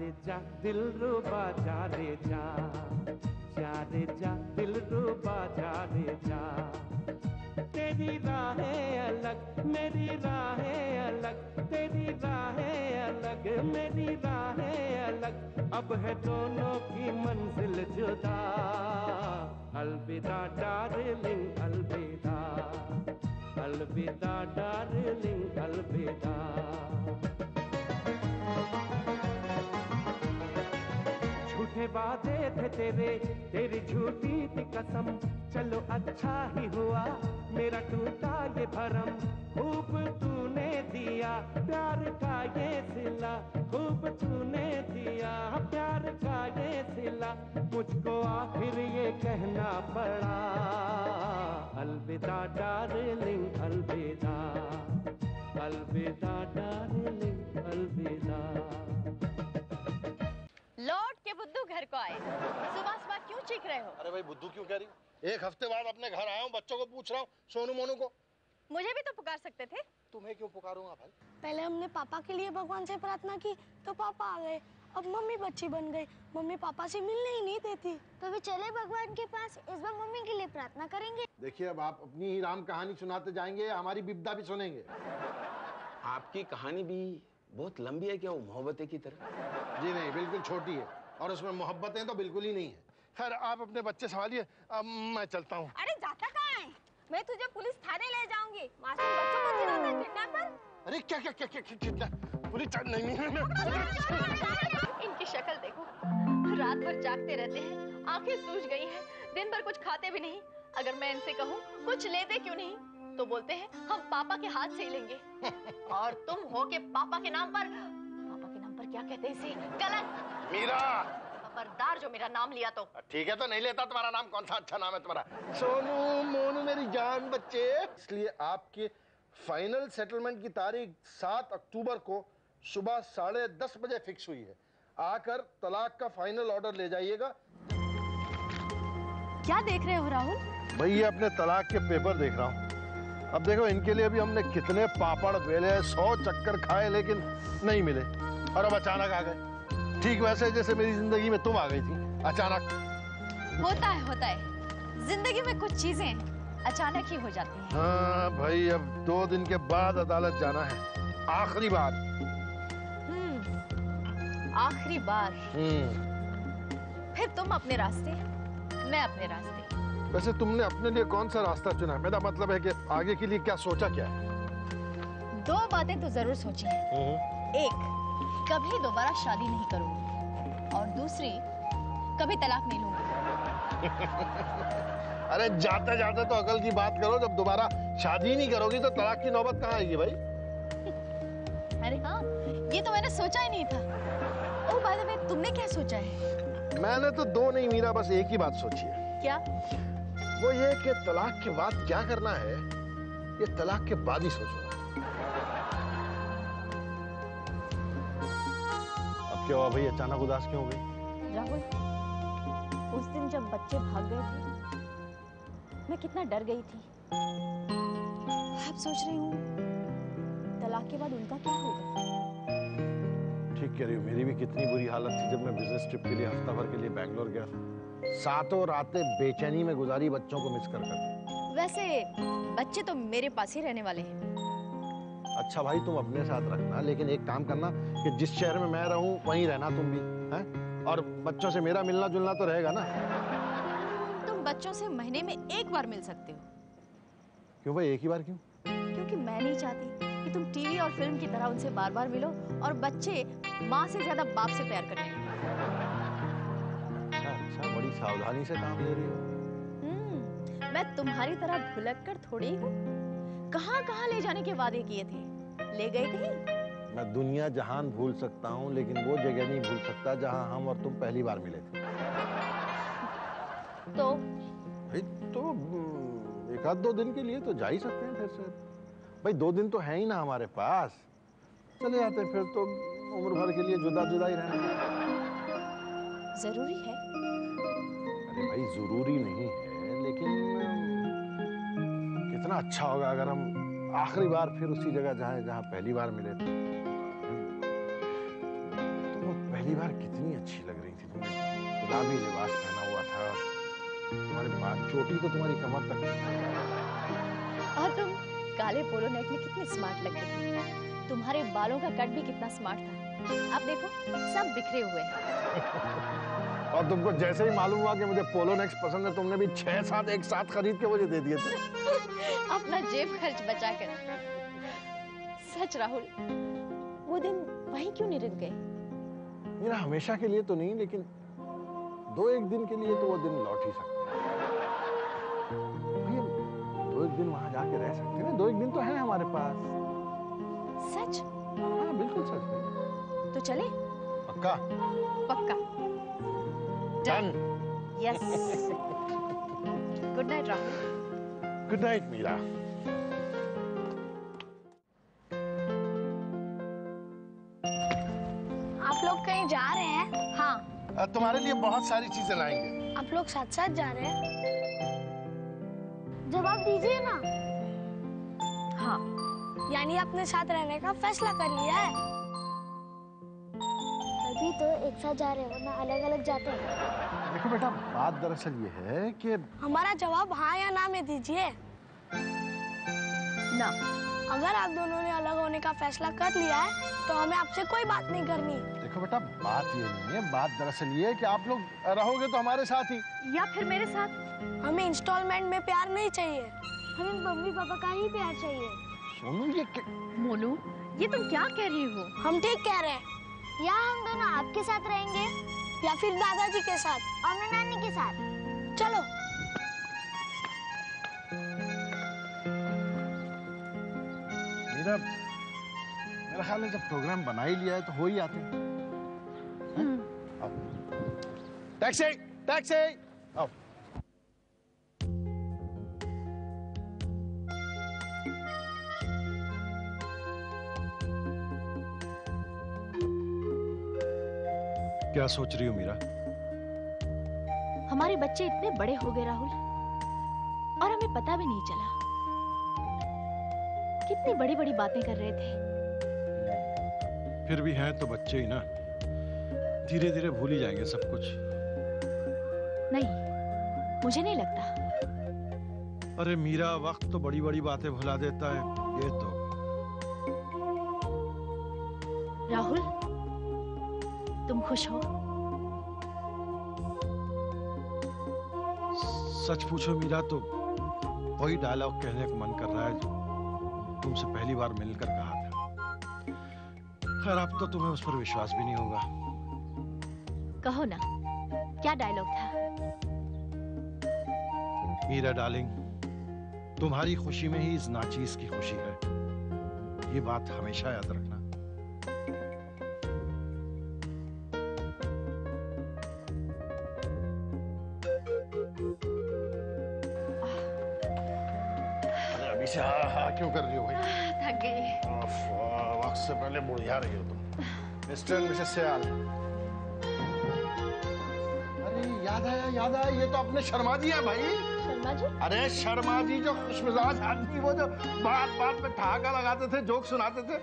रे जा दिल रुबा जा रे जा, जा रे जा दिल रुबा जा रे जा। तेरी राहें अलग मेरी राहें अलग, तेरी राहें अलग मेरी राहें अलग, अब है दोनों की मंजिल जुदा। अलविदा डार्लिंग अलविदा, अलविदा डार्लिंग अलविदा। झूठे वादे थे तेरे, तेरी झूठी थी कसम, चलो अच्छा ही हुआ मेरा टूटा ये भरम। खूब तूने दिया प्यार का ये सिला, खूब तूने दिया प्यार का ये सिला, मुझको आखिर ये कहना पड़ा। अलविदा डार्लिंग अलविदा, अलविदा डार्लिंग अलविदा। लौट के बुद्धू घर को आए, सुबह सुबह क्यों चीख रहे हो? अरे भाई बुद्धू क्यों कह रही हो? एक हफ्ते बाद अपने घर आया हूँ, बच्चों को पूछ रहा हूँ, सोनू मोनू को। मुझे भी तो पुकार सकते थे। तुम्हें क्यों पुकारूंगा भाई? पहले हमने पापा के लिए भगवान से प्रार्थना की तो पापा आ गए, अब मम्मी बच्ची बन गई, मम्मी पापा से मिलने ही नहीं देती। तो भी चले भगवान के पास, इस बार मम्मी के लिए प्रार्थना करेंगे। देखिए अब आप अपनी ही राम कहानी सुनाते जाएंगे, हमारी विपदा भी सुनेंगे। आपकी कहानी भी बहुत लंबी है क्या, वो मोहब्बतें की तरह? जी नहीं, बिल्कुल छोटी है, और उसमें मोहब्बतें तो बिल्कुल ही नहीं है। खैर आप अपने बच्चे संभालिए, अब मैं चलता हूँ। अरे जाता कहाँ है? मैं तुझे पुलिस थाने ले जाऊंगी, मासूम बच्चों को चिढ़ाता है किडनैपर। अरे क्या क्या क्या क्या क्या पुलिस नहीं। इनकी शक्ल देखो, रात भर जागते रहते हैं, आंखें सूज गई हैं, दिन भर कुछ खाते भी नहीं। अगर मैं इनसे कहूँ कुछ लेते क्यों नहीं, तो बोलते हैं हम पापा के हाथ से ही लेंगे। और तुम हो के पापा के नाम पर क्या कहते हैं इसे? गलत। मीरा, खबरदार जो मेरा नाम लिया तो। ठीक है तो नहीं लेता, तुम्हारा नाम कौन सा अच्छा नाम है तुम्हारा? सोनू मोनू मेरी जान बच्चे। इसलिए आपके फाइनल सेटलमेंट की तारीख 7 अक्टूबर को सुबह 10:30 बजे फिक्स हुई है। आकर तलाक का फाइनल ऑर्डर ले जाइएगा। क्या देख रहे हो राहुल? भाई ये अपने तलाक के पेपर देख रहा हूँ। अब देखो इनके लिए भी हमने कितने पापड़ बेले, 100 चक्कर खाए, लेकिन नहीं मिले, और अब अचानक आ गए। ठीक वैसे जैसे मेरी जिंदगी में तुम आ गई थी अचानक। होता है जिंदगी में कुछ चीजें अचानक ही हो जाती हैं। हाँ भाई, अब 2 दिन के बाद अदालत जाना है, आखिरी बार। आखिरी बार। फिर तुम अपने रास्ते, मैं अपने रास्ते। वैसे तुमने अपने लिए कौन सा रास्ता चुना? मेरा मतलब है कि आगे के लिए क्या सोचा, क्या है? 2 बातें तो जरूर सोची हैं। एक, कभी दोबारा शादी नहीं करूंगी, और दूसरी, कभी तलाक नहीं लूंगी। अरे जाते जाते तो अकल की बात करो, जब दोबारा शादी नहीं करोगी तो तलाक की नौबत कहाँ आएगी भाई? अरे हाँ, ये तो मैंने सोचा ही नहीं था। ओह बाय द वे, तुमने क्या सोचा है? मैंने तो 2 नहीं मीरा, बस एक ही बात सोची है। क्या? वो ये कि तलाक के बाद क्या करना है, ये तलाक के बाद ही सोचूंगा। अब क्या हुआ भाई, अचानक उदास क्यों हो गई? राहुल, उस दिन जब बच्चे भाग गए थे, मैं कितना डर गई थी। अब सोच रही हूँ तलाक के बाद उनका क्या होगा। ठीक कह रही हो, मेरी भी कितनी बुरी हालत थी जब मैं बिजनेस ट्रिप के लिए हफ्ता भर के लिए बैंगलोर गया था। 7 रातें बेचैनी में गुजारी, बच्चों को मिस कर कर। वैसे बच्चे तो मेरे पास ही रहने वाले हैं। अच्छा भाई, तुम अपने साथ रखना, लेकिन एक काम करना कि जिस शहर में मैं रहूं वहीं रहना तुम भी, हैं? और बच्चों से मेरा मिलना जुलना तो रहेगा ना? तुम बच्चों से महीने में 1 बार मिल सकते हो। क्यों भाई, एक ही बार क्यों? क्योंकि मैं नहीं चाहती कि तुम टीवी और फिल्म की तरह उनसे बार बार मिलो और बच्चे माँ से ज्यादा बाप से प्यार करने लगें। अच्छा, बड़ी सावधानी से काम ले रही हो। मैं तुम्हारी तरह भुलक्कड़ थोड़ी हूँ। कहाँ कहाँ ले जाने के वादे किए थे, ले गए कहीं? मैं दुनिया जहान भूल सकता हूँ, लेकिन वो जगह नहीं भूल सकता जहाँ हम और तुम पहली बार मिले थे। तो भाई तो 1-2 दिन के लिए तो जा ही सकते हैं फिर से। भाई 2 दिन तो है ही ना हमारे पास, चले जाते फिर तो उम्र भर के लिए जुदा जुदा ही रहना। जरूरी है? अरे भाई जरूरी नहीं है, लेकिन कितना अच्छा होगा अगर हम आखिरी बार फिर उसी जगह जाएं जहां पहली बार मिले थे। तो वो पहली पहली बार कितनी अच्छी लग रही थी तुमने, गुलाबी लिबास पहना हुआ था, तुम्हारे बाल, चोटी तो तुम्हारी कमर तक थी। और तुम काले पोलो नेक में कितनी स्मार्ट लग रही थी। तुम्हारे बालों का कट भी कितना स्मार्ट था। अब देखो सब बिखरे हुए हैं। और तुमको जैसे ही मालूम हुआ कि मुझे पोलो नेक्स पसंद है, तुमने भी 6-7 एक साथ खरीद के मुझे दे दिए थे। अपना जेब खर्च बचाकर। सच राहुल, वो दिन वहीं क्यों नहीं रुक गए? मेरा हमेशा के लिए तो नहीं, लेकिन 2-1 दिन के लिए तो वो दिन लौट ही सकते हैं। भैया 2-1 दिन वहां जाके रह सकते हैं, 2-1 दिन तो है हमारे पास। सच? हाँ बिल्कुल सच है। तो चले? पक्का? पक्का। Done. Yes. Good night Rahul. Good night Meera. आप लोग कहीं जा रहे हैं? हाँ। तुम्हारे लिए बहुत सारी चीजें लाएंगे। आप लोग साथ साथ जा रहे हैं? जवाब दीजिए ना। हाँ। यानी आपने साथ रहने का फैसला कर लिया है? अभी तो एक साथ जा रहे हैं, वरना अलग अलग जाते हैं। देखो बेटा, बात दरअसल ये है कि हमारा जवाब हाँ या ना में दीजिए। ना। अगर आप दोनों ने अलग होने का फैसला कर लिया है तो हमें आपसे कोई बात नहीं करनी। देखो बेटा, बात ये नहीं है, बात दरअसल ये है कि आप लोग रहोगे तो हमारे साथ ही, या फिर मेरे साथ। हमें इंस्टॉलमेंट में प्यार नहीं चाहिए, हमें मम्मी पापा का ही प्यार चाहिए। सोनू ये मोनू, ये तुम क्या कह रही हो? हम ठीक कह रहे हैं। या हम दोनों आपके साथ रहेंगे या फिर दादाजी के साथ और मैं नानी के साथ। चलो। मेरा ख्याल है जब प्रोग्राम बना ही लिया है तो हो ही आते हैं। टैक्सी टैक्सी आओ। क्या सोच रही हो मीरा? हमारे बच्चे इतने बड़े हो गए राहुल, और हमें पता भी नहीं चला। कितनी बड़ी बड़ी बातें कर रहे थे। फिर भी हैं तो बच्चे ही ना, धीरे धीरे भूल ही जाएंगे सब कुछ। नहीं, मुझे नहीं लगता। अरे मीरा, वक्त तो बड़ी बड़ी बातें भुला देता है। ये तो राहुल, तुम खुश हो? सच पूछो मीरा तो वही डायलॉग कहने को मन कर रहा है जो तुमसे पहली बार मिलकर कहा था। खैर अब तो तुम्हें उस पर विश्वास भी नहीं होगा। कहो ना, क्या डायलॉग था? मीरा डार्लिंग, तुम्हारी खुशी में ही इस नाचीज की खुशी है, ये बात हमेशा याद रखना। अभी से हाँ क्यों कर रही हो भाई? थक गई। वक्त से पहले बुढ़िया रही हो तुम। Mister and Mrs Sayal. अरे याद आया, ये तो अपने शर्मा जी है भाई। शर्मा जी? अरे शर्मा जी, जो खुशमिजाज आदमी, वो जो बात बात में ठहाका लगाते थे, जोक सुनाते थे।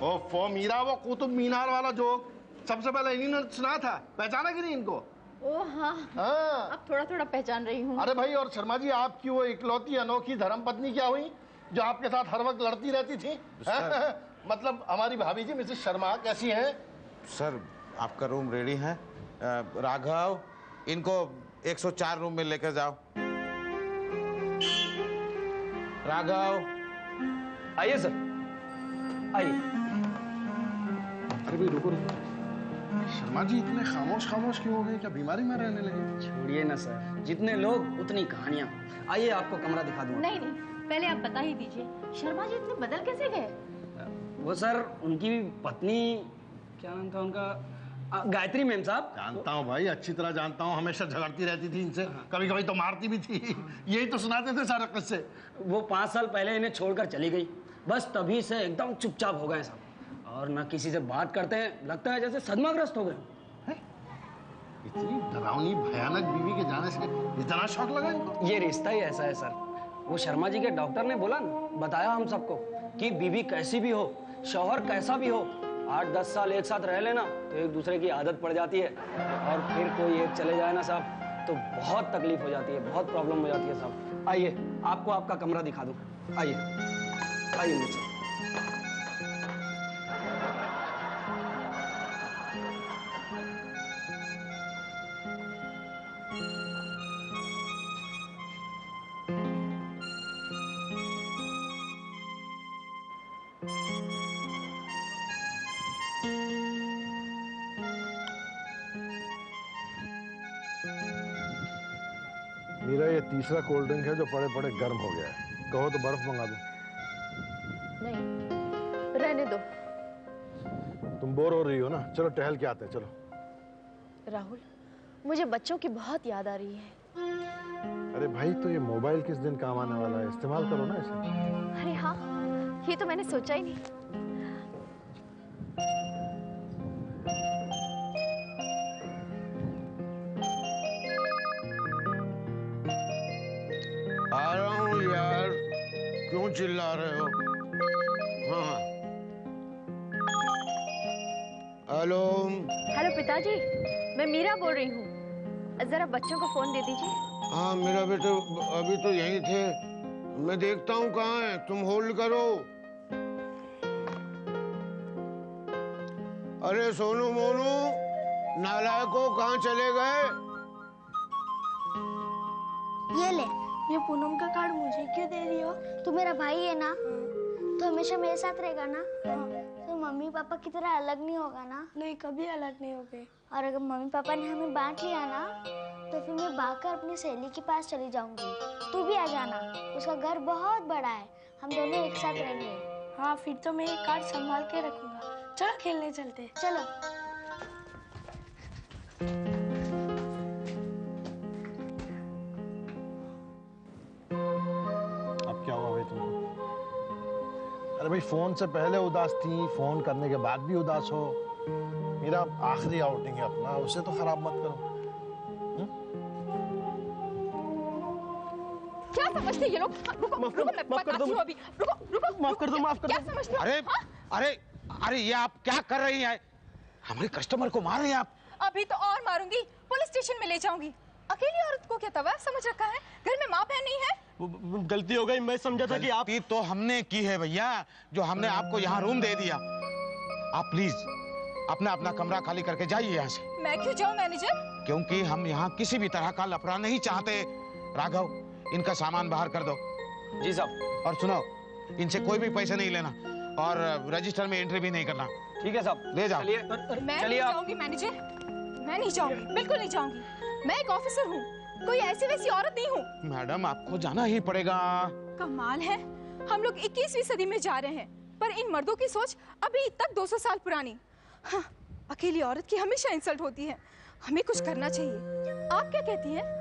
ओफो मीरा, वो कुतुब मीनार वाला जोक सबसे पहले इन्हीं ने सुना था। पहचाना कि नहीं इनको? ओ हाँ, हाँ। अब थोड़ा थोड़ा पहचान रही हूँ। अरे भाई, और शर्मा जी, आपकी वो इकलौती अनोखी धर्मपत्नी क्या हुई जो आपके साथ हर वक्त लड़ती रहती थी? मतलब हमारी भाभी जी मिसेस शर्मा कैसी हैं? सर, आपका रूम रेडी है। राघव, इनको 104 रूम में लेकर जाओ। राघव, आइए सर, आइए। अरे भाई रुको, शर्मा जी इतने खामोश क्यों हो गए? क्या बीमारी में रहने लगे? छोड़िए ना सर, जितने लोग उतनी कहानियां। आइए आपको कमरा दिखा दूं। नहीं नहीं, पहले आप बता ही दीजिए, शर्मा जी इतने बदल कैसे गए? वो सर, उनकी पत्नी, क्या नाम था उनका, गायत्री मैम साहब। जानता हूँ भाई, अच्छी तरह जानता हूँ। हमेशा झगड़ती रहती थी इनसे, कभी कभी तो मारती भी थी। यही तो सुनाते थे सारे किस्से। वो 5 साल पहले इन्हें छोड़कर चली गई। बस तभी से एकदम चुपचाप हो गए साहब, और न किसी से बात करते हैं, लगता है जैसे सदमाग्रस्त हो गए। इतनी डरावनी भयानक बीवी के जाने से इतना शौक लगा इनको? ये रिश्ता ही ऐसा है सर। वो शर्मा जी के डॉक्टर ने बोला ना, बताया हम सबको कि बीवी कैसी भी हो, शौहर कैसा भी हो, 8-10 साल एक साथ रह लेना तो एक दूसरे की आदत पड़ जाती है, और फिर कोई एक चले जाए ना साहब तो बहुत तकलीफ हो जाती है, बहुत प्रॉब्लम हो जाती है साहब। आइए आपको आपका कमरा दिखा दूं, आइए आइए मुझसे। मीरा, ये तीसरा कोल्ड ड्रिंक है जो पड़े पड़े गर्म हो गया है। कहो तो बर्फ मंगा दो। नहीं, रहने दो। तुम बोर हो रही हो ना, चलो टहल के आते हैं, चलो। राहुल, मुझे बच्चों की बहुत याद आ रही है। अरे भाई, तो ये मोबाइल किस दिन काम आने वाला है, इस्तेमाल करो ना इसे। अरे हाँ, ये तो मैंने सोचा ही नहीं। आ रहा हूँ यार, क्यों चिल्ला रहे हो? हाँ। हेलो। हेलो पिताजी, मैं मीरा बोल रही हूँ। जरा बच्चों को फोन दे दीजिए। हाँ मेरा बेटे अभी तो यहीं थे, मैं देखता हूँ कहाँ है, तुम होल्ड करो। अरे सोनू मोनू, नालायकों कहाँ चले गए? ये ले। ये पूनम का कार्ड मुझे क्यों दे रही हो? तू मेरा भाई है ना, तो हमेशा मेरे साथ रहेगा ना, तो मम्मी पापा की तरह अलग नहीं होगा ना। नहीं, कभी अलग नहीं हो गए। और अगर मम्मी पापा ने हमें बांट लिया ना, तो फिर मैं भागकर अपनी सहेली के पास चली जाऊंगी। तू भी आ जाना, उसका घर बहुत बड़ा है, हम दोनों एक साथ रहेंगे। हाँ, फिर तो मैं ये कार्ड संभाल के रखूंगा। चलो खेलने चलते हैं। चलो। अब क्या हुआ भाई तुमको? अरे भाई, फोन से पहले उदास थी, फोन करने के बाद भी उदास हो। मेरा आखिरी आउटिंग है अपना, उसे तो खराब मत करो। क्या समझते ये लोग? रुको, रुको, मैं बताती हूँ अभी। रुको, रुको, माफ कर दो, माफ कर दो। क्या समझते हो? अरे हाँ? अरे अरे, ये आप क्या कर रही हैं? हमारे कस्टमर को मार रहे हैं आप। अभी तो और मारूंगी, पुलिस स्टेशन में ले जाऊंगी। अकेली औरत को क्या तवा समझ रखा है? घर में माँ बहन नहीं है? गलती हो गई, मैं समझा था कि आप। गलती तो हमने की है भैया, जो हमने आपको यहाँ रूम दे दिया। आप प्लीज अपना अपना कमरा खाली करके जाइए यहाँ से। मैं क्यों जाऊँ मैनेजर? क्योंकि हम यहाँ किसी भी तरह का लफड़ा नहीं चाहते। राघव, इनका सामान बाहर कर दो। जी साहब। और सुनो, इनसे कोई भी पैसे नहीं लेना और रजिस्टर में एंट्री भी नहीं करना। ठीक है साहब, ले जाओ। चलिए मैं नहीं चलिए आप। जाऊंगी मैनेजर, मैं नहीं जाऊंगी, बिल्कुल नहीं जाऊंगी। मैं एक ऑफिसर हूँ, कोई ऐसी वैसी औरत नहीं हूँ। मैडम, आपको जाना ही पड़ेगा। कमाल है, हम लोग 21वीं सदी में जा रहे हैं, पर इन मर्दों की सोच अभी तक 200 साल पुरानी। हाँ, अकेली औरत की हमेशा इंसल्ट होती है, हमें कुछ करना चाहिए। आप क्या कहती हैं?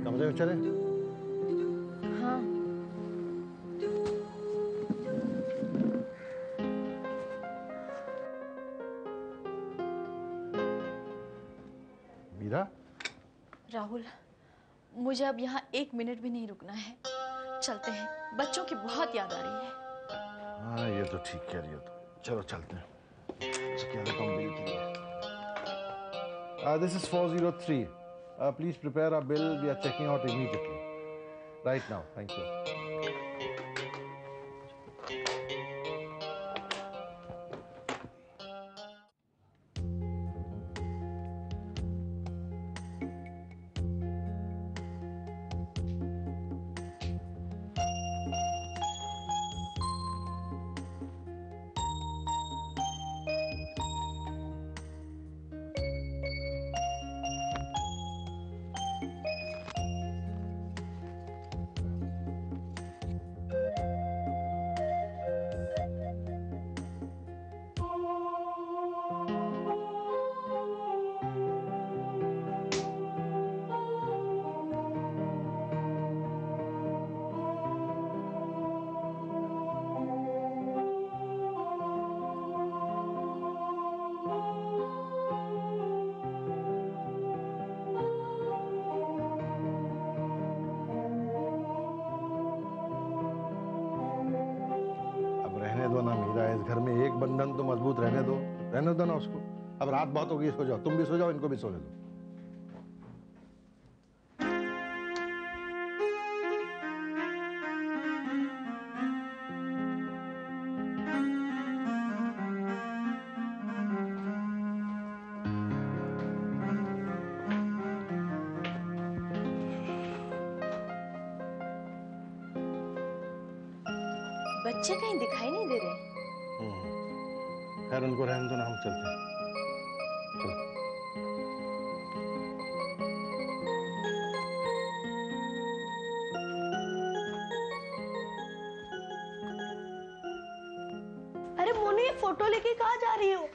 कमरे में चले? हाँ। मीरा, राहुल, मुझे अब यहाँ 1 मिनट भी नहीं रुकना है। चलते हैं, बच्चों की बहुत याद आ रही है। हाँ ये तो ठीक कह रही हो तुम। चलो चलते हैं। This is 403. Please prepare a bill. We are checking out immediately. Right now. Thank you. बंधन तो मजबूत रहने दो ना उसको। अब रात बहुत हो गई, सो जाओ, तुम भी सो जाओ, इनको भी सोने दो। बच्चे कहीं दिखाई नहीं दे रहे। खैर उनको रहने दो ना, हम चलते हैं। चलो। अरे मोनू, ये फोटो लेके कहाँ जा रही हो?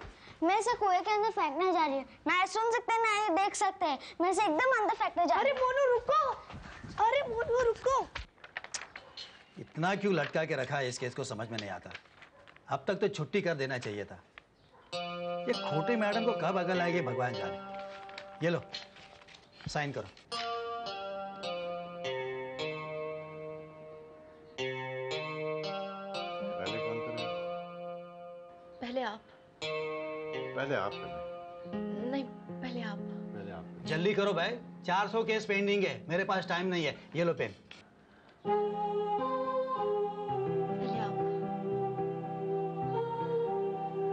मैं इसे कुएं के अंदर फेंकने जा रही हूँ। ना ये सुन सकते हैं ना ये देख सकते हैं। मैं इसे एकदम अंदर फेंकने जा रही हूँ। अरे मोनू रुको, अरे मोनू रुको। इतना क्यों लटका के रखा है इस केस को समझ में नहीं आता। अब तक तो छुट्टी कर देना चाहिए था। ये खोटी मैडम को कब अकल आएगी भगवान जाने। ये लो साइन करो। पहले कौन करेगा? पहले आप। पहले आप करें। नहीं, पहले आप। पहले आप। जल्दी करो भाई, 400 केस पेंडिंग है, मेरे पास टाइम नहीं है। ये लो पेन।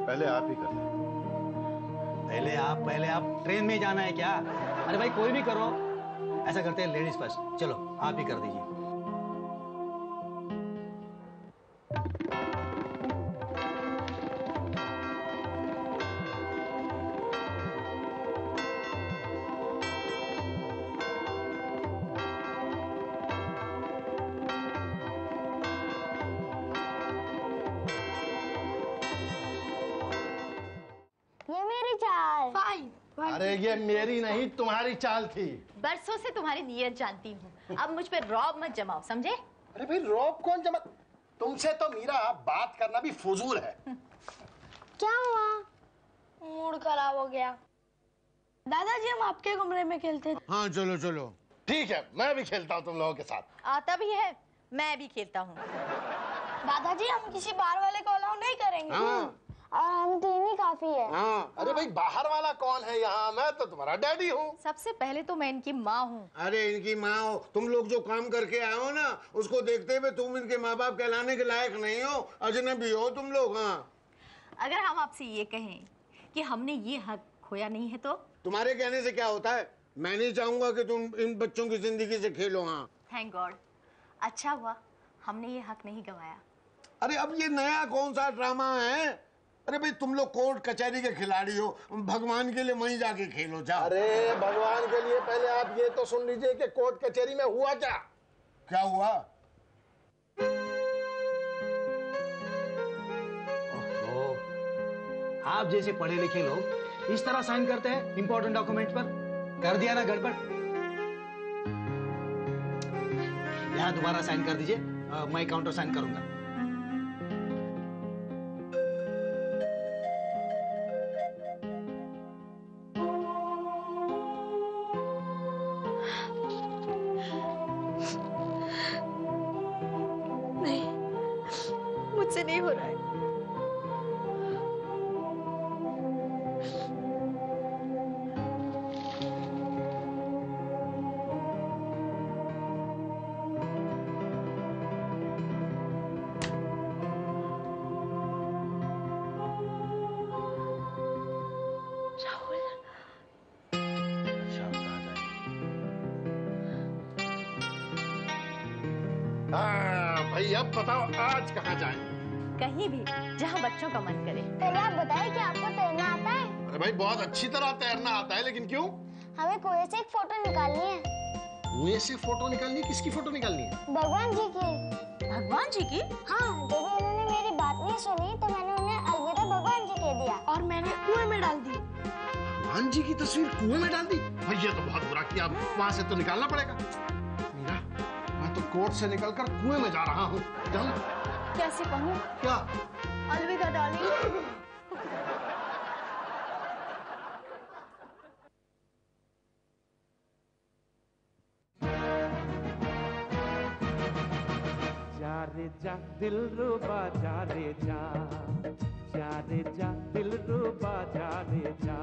पहले आप ही कर लें। पहले आप ट्रेन में जाना है क्या? अरे भाई कोई भी करो। ऐसा करते हैं लेडीज फर्स्ट। चलो आप ही कर दीजिए। ये मेरी चाल। फाइन। अरे ये मेरी नहीं, तुम्हारी चाल थी। बरसों से तुम्हारी नीयत जानती हूँ, अब मुझ पे रौब मत जमाओ, समझे? अरे भाई रौब कौन जमा? तुमसे तो मीरा बात करना भी फजूल है। क्या हुआ? मूड खराब हो गया। दादाजी हम आपके कमरे में खेलते थे। हाँ चलो चलो। ठीक है, मैं भी खेलता हूँ तुम लोगों के साथ। आता भी है, मैं भी खेलता हूँ। दादाजी हम किसी बाहर वाले को अलाउ नहीं करेंगे। हाँ। और हम तीन ही काफी है। हाँ। अरे भाई बाहर वाला कौन है यहाँ? मैं तो तुम्हारा डैडी हूँ। सबसे पहले तो मैं इनकी माँ हूँ। अरे इनकी माँ हो, तुम लोग जो काम करके आए हो ना, उसको देखते हुए तुम इनके माँ बाप कहलाने के लायक नहीं हो, अजनबी हो तुम लोग। हाँ। अगर हम आपसे ये कहें कि हमने ये हक खोया नहीं है तो? तुम्हारे कहने से क्या होता है? मैं नहीं चाहूंगा कि तुम इन बच्चों की जिंदगी से खेलो। हाँ। थैंक गॉड, अच्छा हुआ हमने ये हक नहीं गंवाया। अरे अब ये नया कौन सा ड्रामा है? अरे भाई तुम लोग कोर्ट कचहरी के खिलाड़ी हो, भगवान के लिए वहीं जाके खेलो। जाओ। अरे भगवान के लिए पहले आप ये तो सुन लीजिए कि कोर्ट कचहरी में हुआ क्या? क्या हुआ? आप जैसे पढ़े लिखे लोग इस तरह साइन करते हैं इंपॉर्टेंट डॉक्यूमेंट पर। कर दिया ना गड़बड़। यहाँ दोबारा साइन कर दीजिए, मैं काउंटर साइन करूंगा। नहीं, मुझसे नहीं हो रहा है। भाई अब बताओ आज कहाँ जाएं? कहीं भी जहाँ बच्चों का मन करे। पहले आप बताइए कि आपको तैरना आता है? अरे भाई बहुत अच्छी तरह तैरना आता है, लेकिन क्यों? हमें कुएं से एक फोटो निकालनी है। कुएं से फोटो निकालनी? किसकी फोटो निकालनी है? भगवान जी की। भगवान जी की? हाँ, जब उन्होंने मेरी बात नहीं सुनी तो मैंने उन्हें अलविदा भगवान जी कह दिया। और मैंने कुएं में डाल दी। भगवान जी की तस्वीर कुएं में डाल दी? भाई ये तो बहुत बुरा किया, वहां से तो निकालना पड़ेगा। मीरा, मैं तो कोर्ट से निकलकर कुएं में जा रहा हूँ। जाऊँ? कैसे कहूँ? क्या? अलविदा डार्लिंग। जा रे रे जा दिल रुबा जा रे जा, जा रे जा दिल रुबा जा रे जा।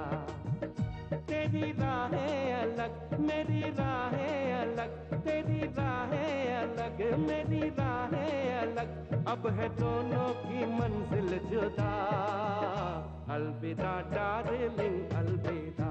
तेरी राहें अलग मेरी राहें अलग, तेरी राहें अलग मेरी राहें अलग, अब है दोनों की मंजिल जुदा। अलविदा डार्लिंग अलविदा।